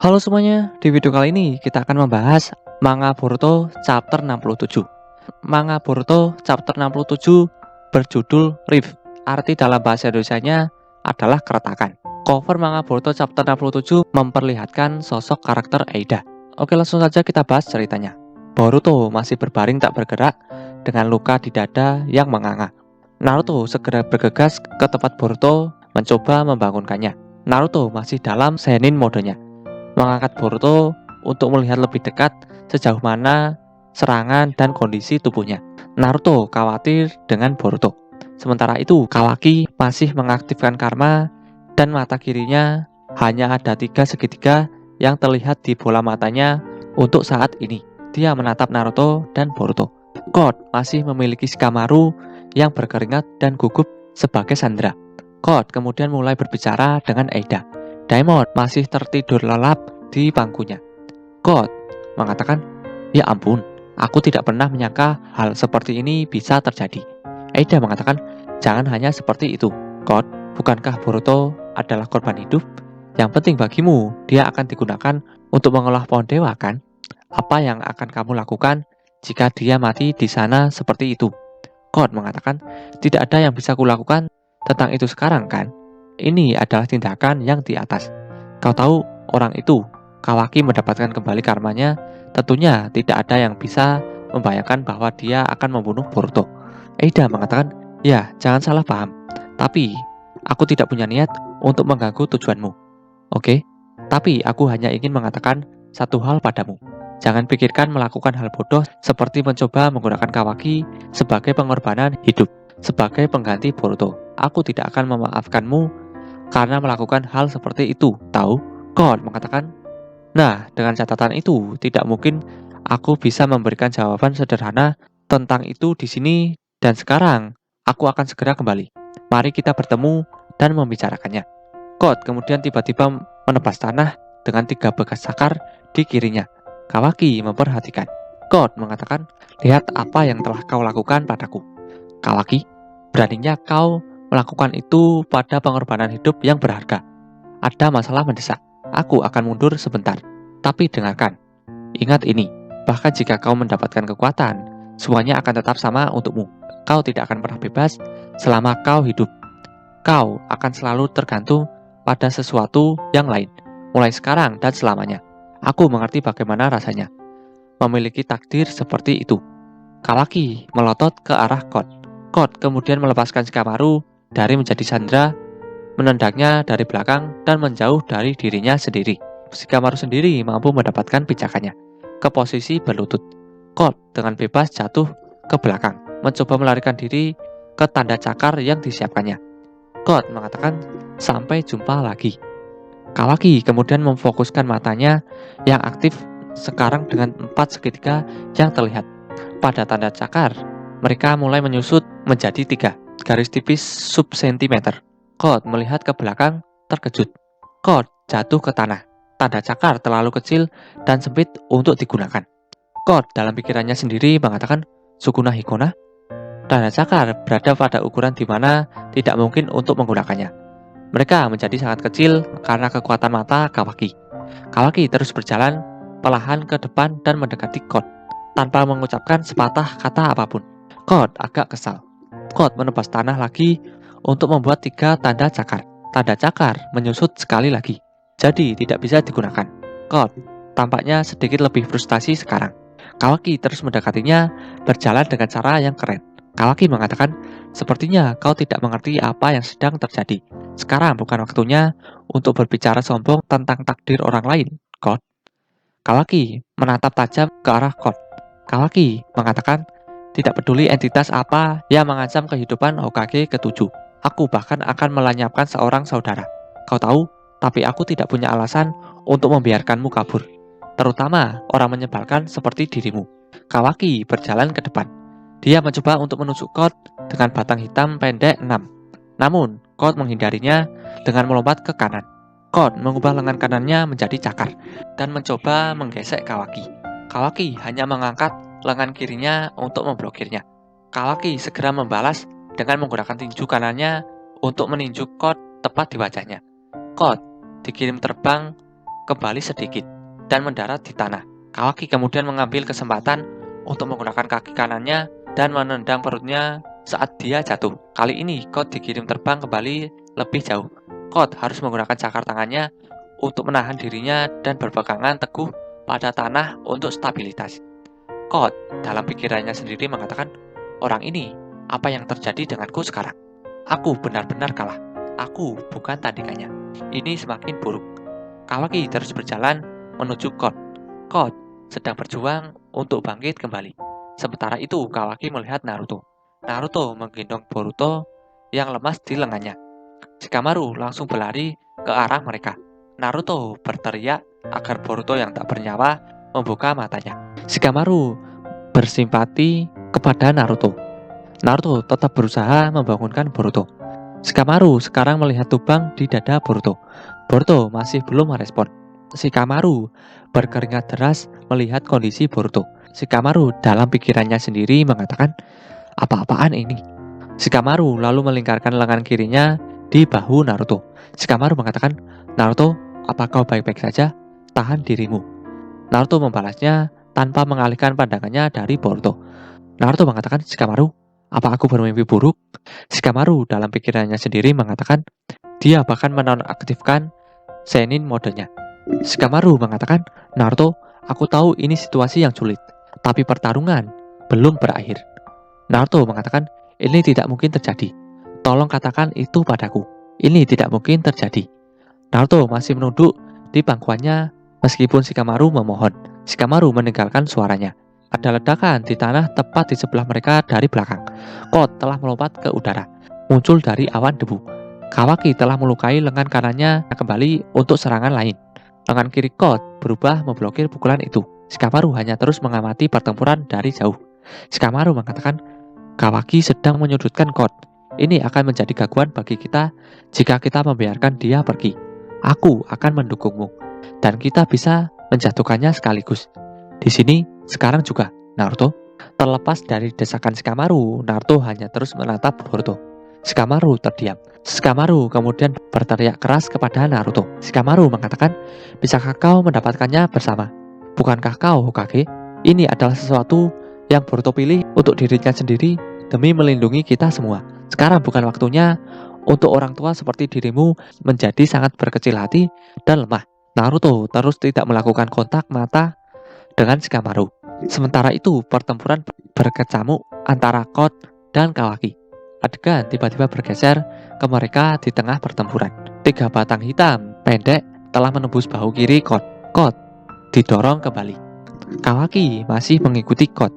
Halo semuanya, di video kali ini kita akan membahas manga Boruto chapter 67. Manga Boruto chapter 67 berjudul Rift. Arti dalam bahasa Indonesianya adalah keretakan. Cover manga Boruto chapter 67 memperlihatkan sosok karakter Eida. Oke, langsung saja kita bahas ceritanya. Boruto masih berbaring tak bergerak dengan luka di dada yang menganga. Naruto segera bergegas ke tempat Boruto mencoba membangunkannya. Naruto masih dalam Senin modenya, mengangkat Boruto untuk melihat lebih dekat sejauh mana serangan dan kondisi tubuhnya. Naruto khawatir dengan Boruto. Sementara itu, Kawaki masih mengaktifkan karma dan mata kirinya hanya ada 3 segitiga yang terlihat di bola matanya untuk saat ini. Dia menatap Naruto dan Boruto. Code masih memiliki Shikamaru yang berkeringat dan gugup sebagai sandera. Code kemudian mulai berbicara dengan Eida. Diamond masih tertidur lelap di bangkunya. God mengatakan, "Ya ampun, aku tidak pernah menyangka hal seperti ini bisa terjadi." Eida mengatakan, "Jangan hanya seperti itu, God. Bukankah Boruto adalah korban hidup? Yang penting bagimu, dia akan digunakan untuk mengolah pohon dewa, kan? Apa yang akan kamu lakukan jika dia mati di sana seperti itu?" God mengatakan, "Tidak ada yang bisa kulakukan tentang itu sekarang, kan? Ini adalah tindakan yang di atas. Kau tahu orang itu, Kawaki mendapatkan kembali karmanya, tentunya tidak ada yang bisa membayangkan bahwa dia akan membunuh Boruto." Eida mengatakan, "Ya, jangan salah paham. Tapi, aku tidak punya niat untuk mengganggu tujuanmu. Oke? Tapi aku hanya ingin mengatakan satu hal padamu. Jangan pikirkan melakukan hal bodoh seperti mencoba menggunakan Kawaki sebagai pengorbanan hidup, sebagai pengganti Boruto. Aku tidak akan memaafkanmu karena melakukan hal seperti itu, tahu?" God mengatakan, "Nah, dengan catatan itu, tidak mungkin aku bisa memberikan jawaban sederhana tentang itu di sini dan sekarang. Aku akan segera kembali. Mari kita bertemu dan membicarakannya." God kemudian tiba-tiba menebas tanah dengan 3 bekas cakar di kirinya. Kawaki memperhatikan. God mengatakan, "Lihat apa yang telah kau lakukan padaku. Kawaki, beraninya kau melakukan itu pada pengorbanan hidup yang berharga. Ada masalah mendesak. Aku akan mundur sebentar. Tapi dengarkan. Ingat ini, bahkan jika kau mendapatkan kekuatan, semuanya akan tetap sama untukmu. Kau tidak akan pernah bebas selama kau hidup. Kau akan selalu tergantung pada sesuatu yang lain, mulai sekarang dan selamanya. Aku mengerti bagaimana rasanya memiliki takdir seperti itu." Kawaki melotot ke arah Kot. Kot kemudian melepaskan Shikamaru dari menjadi sandera, menendangnya dari belakang dan menjauh dari dirinya sendiri. Shikamaru sendiri mampu mendapatkan pijakannya ke posisi berlutut. Kot dengan bebas jatuh ke belakang, mencoba melarikan diri ke tanda cakar yang disiapkannya. Kot mengatakan, "Sampai jumpa lagi." Kawaki kemudian memfokuskan matanya yang aktif sekarang dengan 4 segitiga yang terlihat. Pada tanda cakar, mereka mulai menyusut menjadi 3 garis tipis sub-sentimeter. Kot melihat ke belakang, terkejut. Kot jatuh ke tanah. Tanda cakar terlalu kecil dan sempit untuk digunakan. Kot dalam pikirannya sendiri mengatakan, "Sukuna Hikona?" Tanda cakar berada pada ukuran di mana tidak mungkin untuk menggunakannya. Mereka menjadi sangat kecil karena kekuatan mata Kawaki. Kawaki terus berjalan perlahan ke depan dan mendekati Kot tanpa mengucapkan sepatah kata apapun. Kot agak kesal. Kot menebas tanah lagi untuk membuat 3 tanda cakar. Tanda cakar menyusut sekali lagi, jadi tidak bisa digunakan. Kot tampaknya sedikit lebih frustasi sekarang. Kawaki terus mendekatinya, berjalan dengan cara yang keren. Kawaki mengatakan, "Sepertinya kau tidak mengerti apa yang sedang terjadi. Sekarang bukan waktunya untuk berbicara sombong tentang takdir orang lain, Kot." Kawaki menatap tajam ke arah Kot. Kawaki mengatakan, "Tidak peduli entitas apa yang mengancam kehidupan Hokage ke-7. Aku bahkan akan melenyapkan seorang saudara. Kau tahu, tapi aku tidak punya alasan untuk membiarkanmu kabur. Terutama orang menyebalkan seperti dirimu." Kawaki berjalan ke depan. Dia mencoba untuk menusuk Kot dengan batang hitam pendek 6. Namun, Kot menghindarinya dengan melompat ke kanan. Kot mengubah lengan kanannya menjadi cakar dan mencoba menggesek Kawaki. Kawaki hanya mengangkat lengan kirinya untuk memblokirnya. Kawaki segera membalas dengan menggunakan tinju kanannya untuk meninju Kot tepat di wajahnya. Kot dikirim terbang kembali sedikit dan mendarat di tanah. Kawaki kemudian mengambil kesempatan untuk menggunakan kaki kanannya dan menendang perutnya saat dia jatuh. Kali ini Code dikirim terbang kembali lebih jauh. Code harus menggunakan cakar tangannya untuk menahan dirinya dan berpegangan teguh pada tanah untuk stabilitas. Code dalam pikirannya sendiri mengatakan, orang ini, apa yang terjadi denganku sekarang? Aku benar-benar kalah. Aku bukan tandingannya. Ini semakin buruk. Kawaki terus berjalan menuju Code. Code sedang berjuang untuk bangkit kembali. Sementara itu, Kawaki melihat Naruto. Naruto menggendong Boruto yang lemas di lengannya. Shikamaru langsung berlari ke arah mereka. Naruto berteriak agar Boruto yang tak bernyawa membuka matanya. Shikamaru bersimpati kepada Naruto. Naruto tetap berusaha membangunkan Boruto. Shikamaru sekarang melihat lubang di dada Boruto. Boruto masih belum merespon. Shikamaru berkeringat deras melihat kondisi Boruto. Shikamaru dalam pikirannya sendiri mengatakan, apa-apaan ini? Shikamaru lalu melingkarkan lengan kirinya di bahu Naruto. Shikamaru mengatakan, Naruto, apa kau baik-baik saja? Tahan dirimu. Naruto membalasnya tanpa mengalihkan pandangannya dari Boruto. Naruto mengatakan, Shikamaru, apa aku bermimpi buruk? Shikamaru dalam pikirannya sendiri mengatakan, dia bahkan menonaktifkan Senin modenya. Shikamaru mengatakan, Naruto, aku tahu ini situasi yang sulit, tapi pertarungan belum berakhir. Naruto mengatakan, ini tidak mungkin terjadi. Tolong katakan itu padaku. Ini tidak mungkin terjadi. Naruto masih menunduk di pangkuannya meskipun Shikamaru memohon. Shikamaru meninggalkan suaranya. Ada ledakan di tanah tepat di sebelah mereka dari belakang. Code telah melompat ke udara, muncul dari awan debu. Kawaki telah melukai lengan kanannya kembali untuk serangan lain. Lengan kiri Code berubah memblokir pukulan itu. Shikamaru hanya terus mengamati pertempuran dari jauh. Shikamaru mengatakan, Kawaki sedang menyudutkan Code. Ini akan menjadi gangguan bagi kita jika kita membiarkan dia pergi. Aku akan mendukungmu, dan kita bisa menjatuhkannya sekaligus. Di sini, sekarang juga, Naruto. Terlepas dari desakan Shikamaru, Naruto hanya terus menatap Boruto. Shikamaru terdiam. Shikamaru kemudian berteriak keras kepada Naruto. Shikamaru mengatakan, bisakah kau mendapatkannya bersama? Bukankah kau Hokage? Ini adalah sesuatu yang Boruto pilih untuk dirinya sendiri demi melindungi kita semua. Sekarang bukan waktunya untuk orang tua seperti dirimu menjadi sangat berkecil hati dan lemah. Naruto terus tidak melakukan kontak mata dengan Shikamaru. Sementara itu, pertempuran berkecamuk antara Code dan Kawaki. Adegan tiba-tiba bergeser ke mereka di tengah pertempuran. 3 batang hitam pendek telah menembus bahu kiri Code. Code didorong kembali. Kawaki masih mengikuti Code,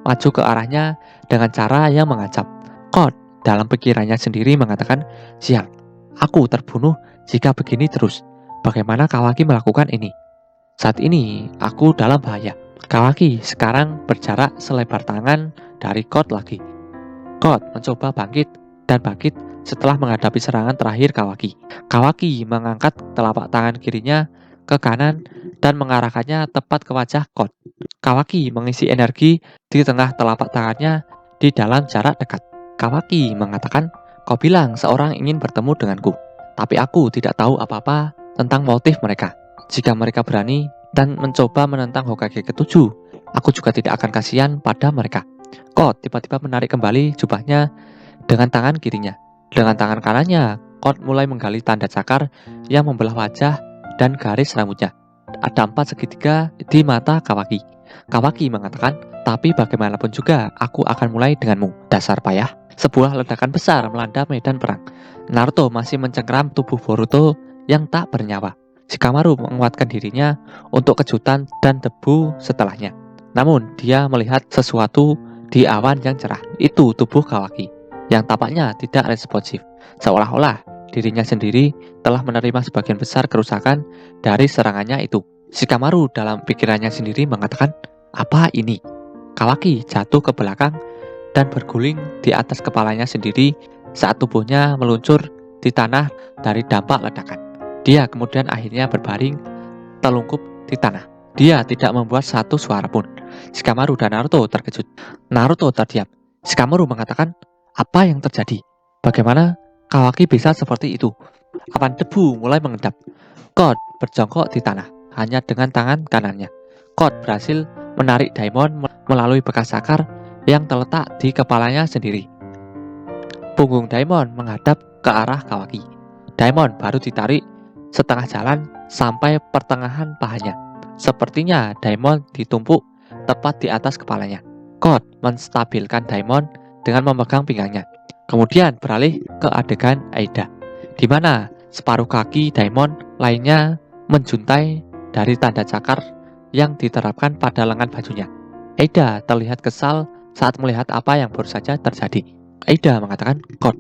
maju ke arahnya dengan cara yang mengancam. Code dalam pikirannya sendiri mengatakan, sial, aku terbunuh jika begini terus. Bagaimana Kawaki melakukan ini? Saat ini, aku dalam bahaya. Kawaki sekarang berjarak selebar tangan dari Code lagi. Code mencoba bangkit dan bangkit setelah menghadapi serangan terakhir Kawaki. Kawaki mengangkat telapak tangan kirinya ke kanan dan mengarahkannya tepat ke wajah Code. Kawaki mengisi energi di tengah telapak tangannya di dalam jarak dekat. Kawaki mengatakan, kau bilang seorang ingin bertemu denganku, tapi aku tidak tahu apa-apa tentang motif mereka. Jika mereka berani dan mencoba menentang Hokage ke-7, aku juga tidak akan kasihan pada mereka. Code tiba-tiba menarik kembali jubahnya dengan tangan kirinya. Dengan tangan kanannya, Code mulai menggali tanda cakar yang membelah wajah dan garis rambutnya. Ada 4 segitiga di mata Kawaki. Kawaki mengatakan, tapi bagaimanapun juga aku akan mulai denganmu, dasar payah. Sebuah ledakan besar melanda medan perang. Naruto masih mencengkeram tubuh Boruto yang tak bernyawa. Shikamaru menguatkan dirinya untuk kejutan dan debu setelahnya. Namun, dia melihat sesuatu di awan yang cerah. Itu tubuh Kawaki, yang tampaknya tidak responsif. Seolah-olah dirinya sendiri telah menerima sebagian besar kerusakan dari serangannya itu. Shikamaru dalam pikirannya sendiri mengatakan, apa ini? Kawaki jatuh ke belakang dan berguling di atas kepalanya sendiri saat tubuhnya meluncur di tanah dari dampak ledakan. Dia kemudian akhirnya berbaring telungkup di tanah. Dia tidak membuat satu suara pun. Shikamaru dan Naruto terkejut. Naruto terdiam. Shikamaru mengatakan, apa yang terjadi? Bagaimana Kawaki bisa seperti itu? Awan debu mulai mengendap. Code berjongkok di tanah hanya dengan tangan kanannya. Code berhasil menarik Daimon melalui bekas akar yang terletak di kepalanya sendiri. Punggung Daimon menghadap ke arah Kawaki. Daimon baru ditarik setengah jalan sampai pertengahan pahanya. Sepertinya Daimon ditumpuk tepat di atas kepalanya. Code menstabilkan Daimon dengan memegang pinggangnya. Kemudian beralih ke adegan Aida, di mana separuh kaki Daimon lainnya menjuntai dari tanda cakar yang diterapkan pada lengan bajunya. Aida terlihat kesal saat melihat apa yang baru saja terjadi. Aida mengatakan, "Code,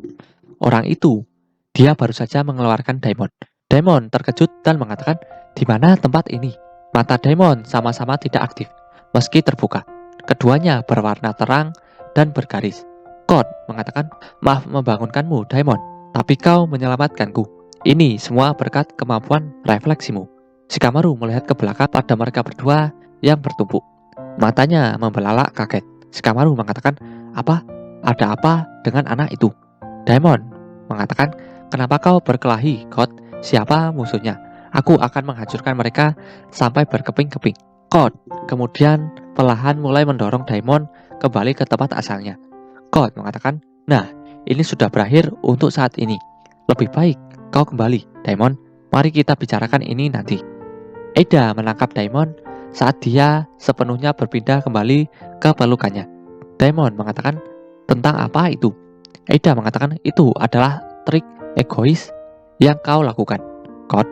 orang itu, dia baru saja mengeluarkan Daimon." Daimon terkejut dan mengatakan, "Di mana tempat ini?" Mata Daimon sama-sama tidak aktif, meski terbuka. Keduanya berwarna terang dan bergaris. Code mengatakan, "Maaf membangunkanmu, Daimon, tapi kau menyelamatkanku. Ini semua berkat kemampuan refleksimu." Shikamaru melihat ke belakang pada mereka berdua yang bertumpuk. Matanya membelalak kaget. Shikamaru mengatakan, "Apa? Ada apa dengan anak itu?" Daimon mengatakan, "Kenapa kau berkelahi, Code? Siapa musuhnya? Aku akan menghancurkan mereka sampai berkeping-keping." Code kemudian perlahan mulai mendorong Daimon kembali ke tempat asalnya. Code mengatakan, "Nah, ini sudah berakhir untuk saat ini. Lebih baik kau kembali, Daimon. Mari kita bicarakan ini nanti." Aida menangkap Daimon saat dia sepenuhnya berpindah kembali ke pelukannya. Daimon mengatakan, "Tentang apa itu?" Aida mengatakan, "Itu adalah trik egois yang kau lakukan, Code.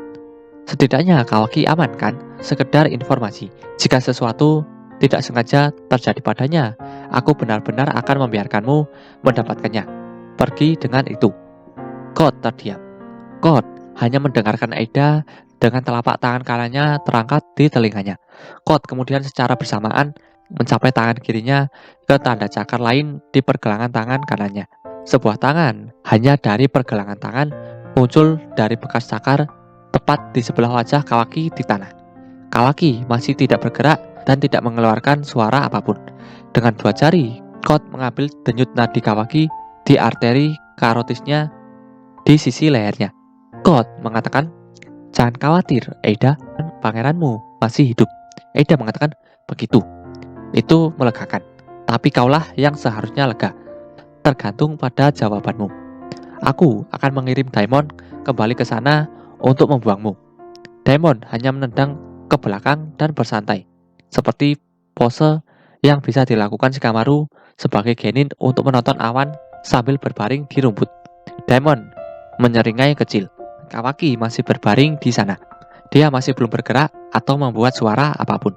Setidaknya Kawaki aman kan? Sekedar informasi. Jika sesuatu tidak sengaja terjadi padanya, aku benar-benar akan membiarkanmu mendapatkannya. Pergi dengan itu." Code terdiam. Code hanya mendengarkan Aida dengan telapak tangan kanannya terangkat di telinganya. Code kemudian secara bersamaan mencapai tangan kirinya ke tanda cakar lain di pergelangan tangan kanannya. Sebuah tangan hanya dari pergelangan tangan muncul dari bekas cakar tepat di sebelah wajah Kawaki di tanah. Kawaki masih tidak bergerak dan tidak mengeluarkan suara apapun. Dengan dua jari, Code mengambil denyut nadi Kawaki di arteri karotisnya di sisi lehernya. Code mengatakan, "Jangan khawatir, Aida, pangeranmu masih hidup." Aida mengatakan, "Begitu. Itu melegakan. Tapi kaulah yang seharusnya lega. Tergantung pada jawabanmu. Aku akan mengirim Daimon kembali ke sana untuk membuangmu." Daimon hanya menendang ke belakang dan bersantai, seperti pose yang bisa dilakukan Shikamaru sebagai genin untuk menonton awan sambil berbaring di rumput. Daimon menyeringai kecil. Kawaki masih berbaring di sana. Dia masih belum bergerak atau membuat suara apapun.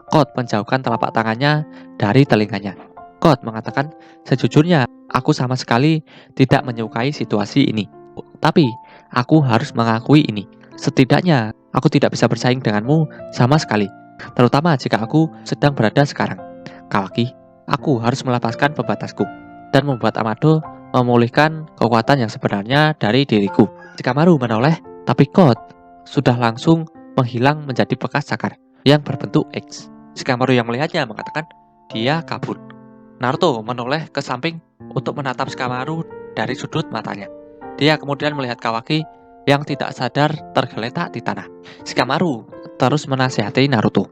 Code menjauhkan telapak tangannya dari telinganya. Code mengatakan, "Sejujurnya, aku sama sekali tidak menyukai situasi ini. Tapi, aku harus mengakui ini. Setidaknya, aku tidak bisa bersaing denganmu sama sekali. Terutama jika aku sedang berada sekarang. Kawaki, aku harus melepaskan pembatasku dan membuat Amado memulihkan kekuatan yang sebenarnya dari diriku." Shikamaru menoleh, tapi Code sudah langsung menghilang menjadi bekas cakar yang berbentuk X. Shikamaru yang melihatnya mengatakan, "Dia kabur." Naruto menoleh ke samping untuk menatap Shikamaru dari sudut matanya. Dia kemudian melihat Kawaki yang tidak sadar tergeletak di tanah. Shikamaru terus menasihati Naruto.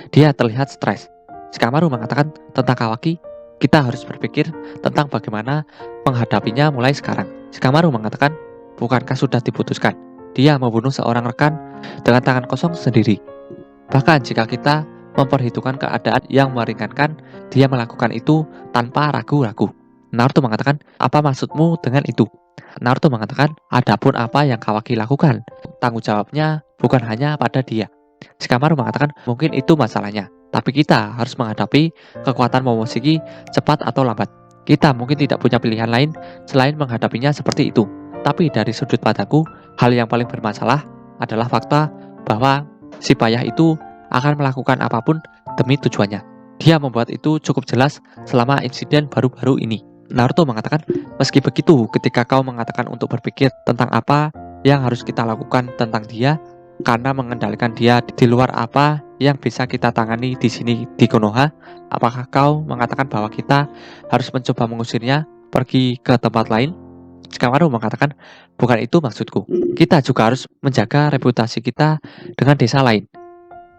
Dia terlihat stres. Shikamaru mengatakan tentang Kawaki, "Kita harus berpikir tentang bagaimana menghadapinya mulai sekarang." Shikamaru mengatakan, "Bukankah sudah diputuskan dia membunuh seorang rekan dengan tangan kosong sendiri? Bahkan jika kita memperhitungkan keadaan yang meringankan, dia melakukan itu tanpa ragu-ragu." Naruto mengatakan, "Apa maksudmu dengan itu?" Naruto mengatakan, "Adapun apa yang Kawaki lakukan, tanggung jawabnya bukan hanya pada dia." Shikamaru mengatakan, "Mungkin itu masalahnya, tapi kita harus menghadapi kekuatan Momoshiki cepat atau lambat. Kita mungkin tidak punya pilihan lain selain menghadapinya seperti itu. Tapi dari sudut pandangku, hal yang paling bermasalah adalah fakta bahwa si payah itu akan melakukan apapun demi tujuannya. Dia membuat itu cukup jelas selama insiden baru-baru ini." Naruto mengatakan, "Meski begitu, ketika kau mengatakan untuk berpikir tentang apa yang harus kita lakukan tentang dia, karena mengendalikan dia di luar apa yang bisa kita tangani di sini di Konoha, apakah kau mengatakan bahwa kita harus mencoba mengusirnya pergi ke tempat lain?" Shikamaru mengatakan, bukan itu maksudku. Kita juga harus menjaga reputasi kita dengan desa lain.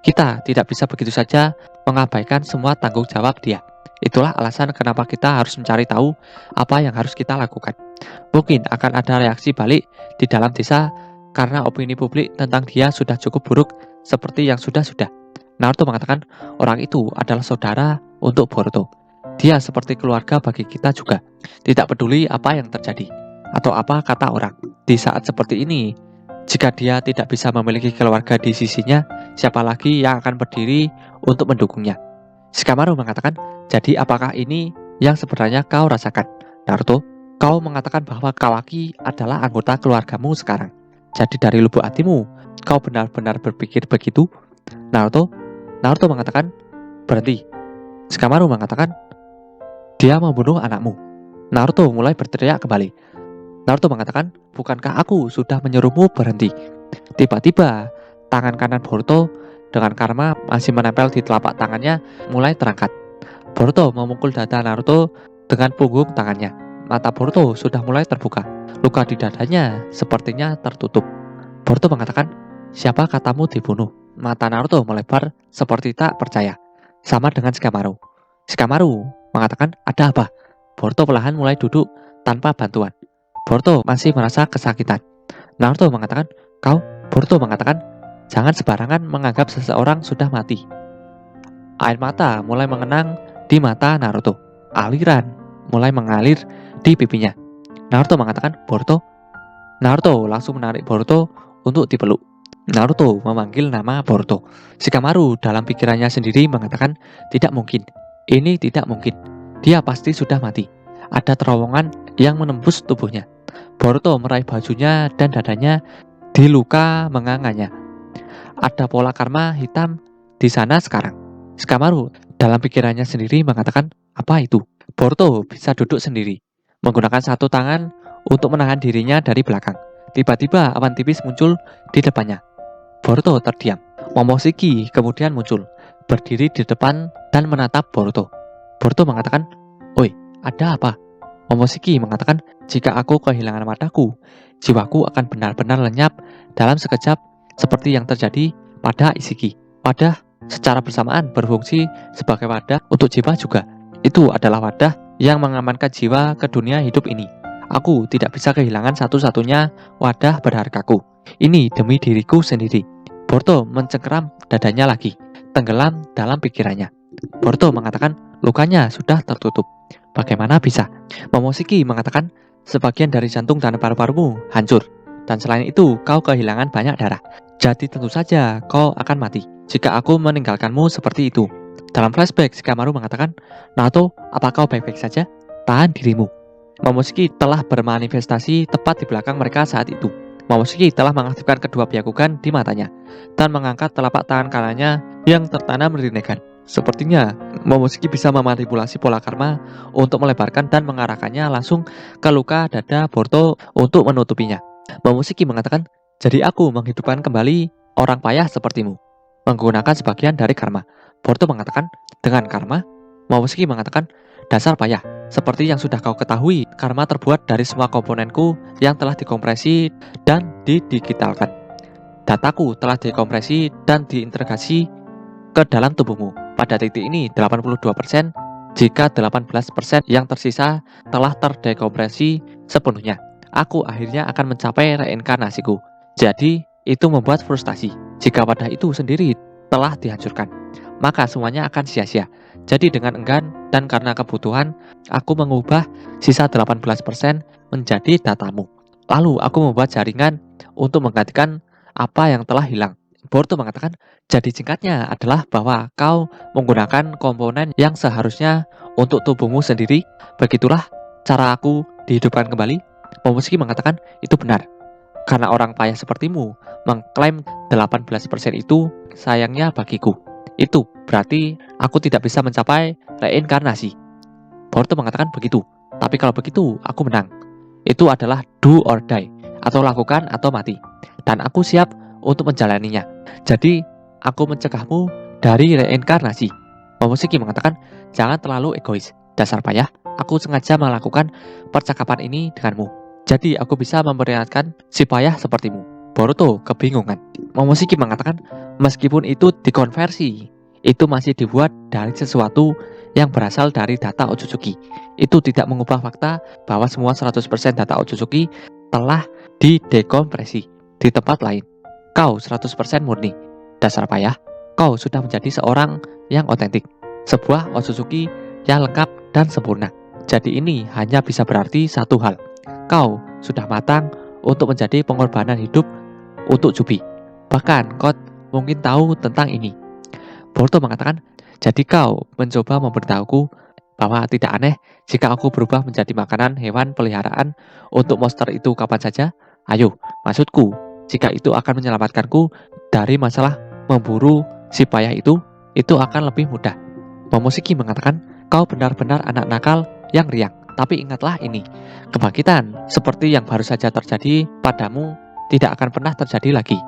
Kita tidak bisa begitu saja mengabaikan semua tanggung jawab dia. Itulah alasan kenapa kita harus mencari tahu apa yang harus kita lakukan. Mungkin akan ada reaksi balik di dalam desa karena opini publik tentang dia sudah cukup buruk seperti yang sudah-sudah. Naruto mengatakan orang itu adalah saudara untuk Boruto. Dia seperti keluarga bagi kita juga. Tidak peduli apa yang terjadi atau apa kata orang. Di saat seperti ini, jika dia tidak bisa memiliki keluarga di sisinya, siapa lagi yang akan berdiri untuk mendukungnya? Shikamaru mengatakan, jadi apakah ini yang sebenarnya kau rasakan? Naruto, kau mengatakan bahwa Kawaki adalah anggota keluargamu sekarang. Jadi dari lubuk hatimu, kau benar-benar berpikir begitu? Naruto mengatakan, berhenti. Shikamaru mengatakan, dia membunuh anakmu. Naruto mulai berteriak kembali. Naruto mengatakan, bukankah aku sudah menyuruhmu berhenti? Tiba-tiba, tangan kanan Boruto dengan karma masih menempel di telapak tangannya mulai terangkat. Boruto memukul dada Naruto dengan punggung tangannya. Mata Boruto sudah mulai terbuka. Luka di dadanya sepertinya tertutup. Boruto mengatakan, siapa katamu dibunuh? Mata Naruto melebar seperti tak percaya. Sama dengan Shikamaru. Shikamaru mengatakan, ada apa? Boruto perlahan mulai duduk tanpa bantuan. Boruto masih merasa kesakitan. Naruto mengatakan, Boruto mengatakan, jangan sembarangan menganggap seseorang sudah mati. Air mata mulai mengenang di mata Naruto. Aliran mulai mengalir di pipinya. Naruto mengatakan, Boruto. Naruto langsung menarik Boruto untuk dipeluk. Naruto memanggil nama Boruto. Shikamaru dalam pikirannya sendiri mengatakan, tidak mungkin. Ini tidak mungkin. Dia pasti sudah mati. Ada terowongan yang menembus tubuhnya. Boruto meraih bajunya dan dadanya di luka menganganya. Ada pola karma hitam di sana sekarang. Shikamaru dalam pikirannya sendiri mengatakan, apa itu? Boruto bisa duduk sendiri, menggunakan satu tangan untuk menahan dirinya dari belakang. Tiba-tiba awan tipis muncul di depannya. Boruto terdiam. Momoshiki kemudian muncul, berdiri di depan dan menatap Boruto. Boruto mengatakan, oi, ada apa? Momoshiki mengatakan, jika aku kehilangan mataku, jiwaku akan benar-benar lenyap dalam sekejap seperti yang terjadi pada Ishiki. Wadah secara bersamaan berfungsi sebagai wadah untuk jiwa juga. Itu adalah wadah yang mengamankan jiwa ke dunia hidup ini. Aku tidak bisa kehilangan satu-satunya wadah berhargaku. Ini demi diriku sendiri. Boruto mencengkeram dadanya lagi, tenggelam dalam pikirannya. Boruto mengatakan, lukanya sudah tertutup. Bagaimana bisa? Momoshiki mengatakan, sebagian dari jantung dan paru-parumu hancur. Dan selain itu, kau kehilangan banyak darah. Jadi tentu saja kau akan mati jika aku meninggalkanmu seperti itu. Dalam flashback, Shikamaru mengatakan, Naruto, apa kau baik-baik saja? Tahan dirimu. Momoshiki telah bermanifestasi tepat di belakang mereka saat itu. Momoshiki telah mengaktifkan kedua biakugan di matanya dan mengangkat telapak tangan kanannya yang tertanam rinnegan. Sepertinya Momoshiki bisa memanipulasi pola karma untuk melebarkan dan mengarahkannya langsung ke luka dada Boruto untuk menutupinya. Momoshiki mengatakan, jadi aku menghidupkan kembali orang payah sepertimu, menggunakan sebagian dari karma. Boruto mengatakan, dengan karma? Momoshiki mengatakan, dasar payah. Seperti yang sudah kau ketahui, karma terbuat dari semua komponenku yang telah dikompresi dan didigitalkan. Dataku telah dikompresi dan diintegrasi ke dalam tubuhmu. Pada titik ini 82%, jika 18% yang tersisa telah terdekompresi sepenuhnya. Aku akhirnya akan mencapai reinkarnasiku. Jadi, itu membuat frustasi. Jika wadah itu sendiri telah dihancurkan, maka semuanya akan sia-sia. Jadi dengan enggan dan karena kebutuhan, aku mengubah sisa 18% menjadi datamu. Lalu aku membuat jaringan untuk menggantikan apa yang telah hilang. Boruto mengatakan, jadi singkatnya adalah bahwa kau menggunakan komponen yang seharusnya untuk tubuhmu sendiri. Begitulah cara aku dihidupkan kembali. Momoshiki mengatakan, itu benar. Karena orang payah sepertimu mengklaim 18% itu sayangnya bagiku. Itu berarti aku tidak bisa mencapai reinkarnasi. Boruto mengatakan begitu. Tapi kalau begitu, aku menang. Itu adalah do or die, atau lakukan atau mati. Dan aku siap untuk menjalaninya. Jadi, aku mencegahmu dari reinkarnasi. Momoshiki mengatakan, jangan terlalu egois. Dasar payah, aku sengaja melakukan percakapan ini denganmu. Jadi aku bisa memperingatkan si payah sepertimu. Boruto kebingungan. Momoshiki mengatakan, meskipun itu dikonversi, itu masih dibuat dari sesuatu yang berasal dari data Otsutsuki. Itu tidak mengubah fakta bahwa semua 100% data Otsutsuki telah didekompresi di tempat lain. Kau 100% murni. Dasar payah, kau sudah menjadi seorang yang otentik. Sebuah Otsutsuki yang lengkap dan sempurna. Jadi ini hanya bisa berarti satu hal. Kau sudah matang untuk menjadi pengorbanan hidup untuk Jubi. Bahkan kau mungkin tahu tentang ini. Boruto mengatakan, jadi kau mencoba memberitahuku bahwa tidak aneh jika aku berubah menjadi makanan hewan peliharaan untuk monster itu kapan saja? Ayo, maksudku, jika itu akan menyelamatkanku dari masalah memburu si payah itu akan lebih mudah. Momoshiki mengatakan, kau benar-benar anak nakal yang riang. Tapi ingatlah ini, kebangkitan seperti yang baru saja terjadi padamu tidak akan pernah terjadi lagi.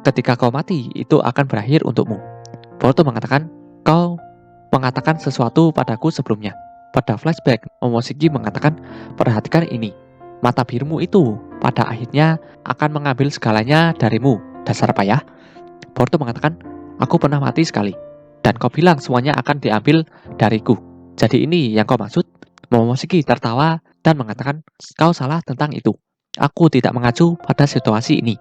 Ketika kau mati, itu akan berakhir untukmu. Boruto mengatakan, kau mengatakan sesuatu padaku sebelumnya. Pada flashback, Momoshiki mengatakan, perhatikan ini. Mata birumu itu pada akhirnya akan mengambil segalanya darimu, dasar payah. Boruto mengatakan, aku pernah mati sekali. Dan kau bilang semuanya akan diambil dariku. Jadi ini yang kau maksud? Momoshiki tertawa dan mengatakan, kau salah tentang itu. Aku tidak mengacu pada situasi ini.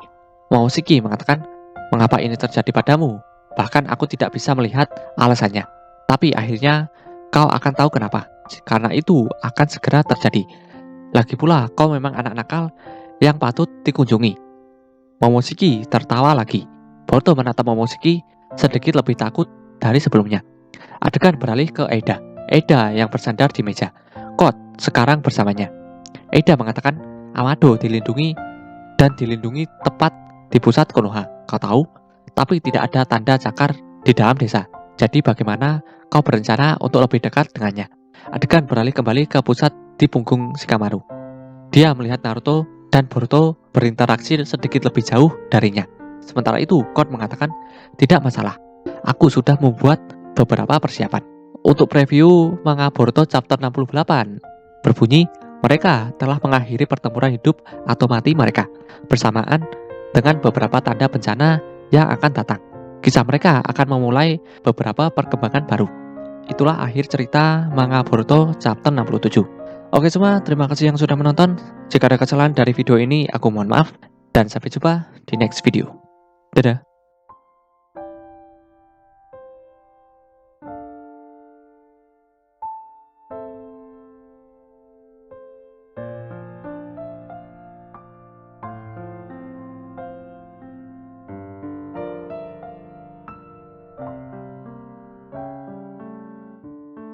Momoshiki mengatakan, mengapa ini terjadi padamu? Bahkan aku tidak bisa melihat alasannya. Tapi akhirnya kau akan tahu kenapa. Karena itu akan segera terjadi. Lagi pula kau memang anak nakal yang patut dikunjungi. Momoshiki tertawa lagi. Boruto menatap Momoshiki sedikit lebih takut dari sebelumnya. Adegan beralih ke Eida. Eida yang bersandar di meja. Kot sekarang bersamanya. Eida mengatakan, Amado dilindungi dan dilindungi tepat di pusat Konoha. Kau tahu? Tapi tidak ada tanda cakar di dalam desa. Jadi bagaimana kau berencana untuk lebih dekat dengannya? Adegan beralih kembali ke pusat di punggung Shikamaru. Dia melihat Naruto dan Boruto berinteraksi sedikit lebih jauh darinya. Sementara itu, Kot mengatakan, tidak masalah. Aku sudah membuat beberapa persiapan. Untuk preview manga Boruto chapter 68, berbunyi, mereka telah mengakhiri pertempuran hidup atau mati mereka, bersamaan dengan beberapa tanda bencana yang akan datang. Kisah mereka akan memulai beberapa perkembangan baru. Itulah akhir cerita manga Boruto chapter 67. Oke semua, terima kasih yang sudah menonton. Jika ada kesalahan dari video ini, aku mohon maaf. Dan sampai jumpa di next video. Dadah.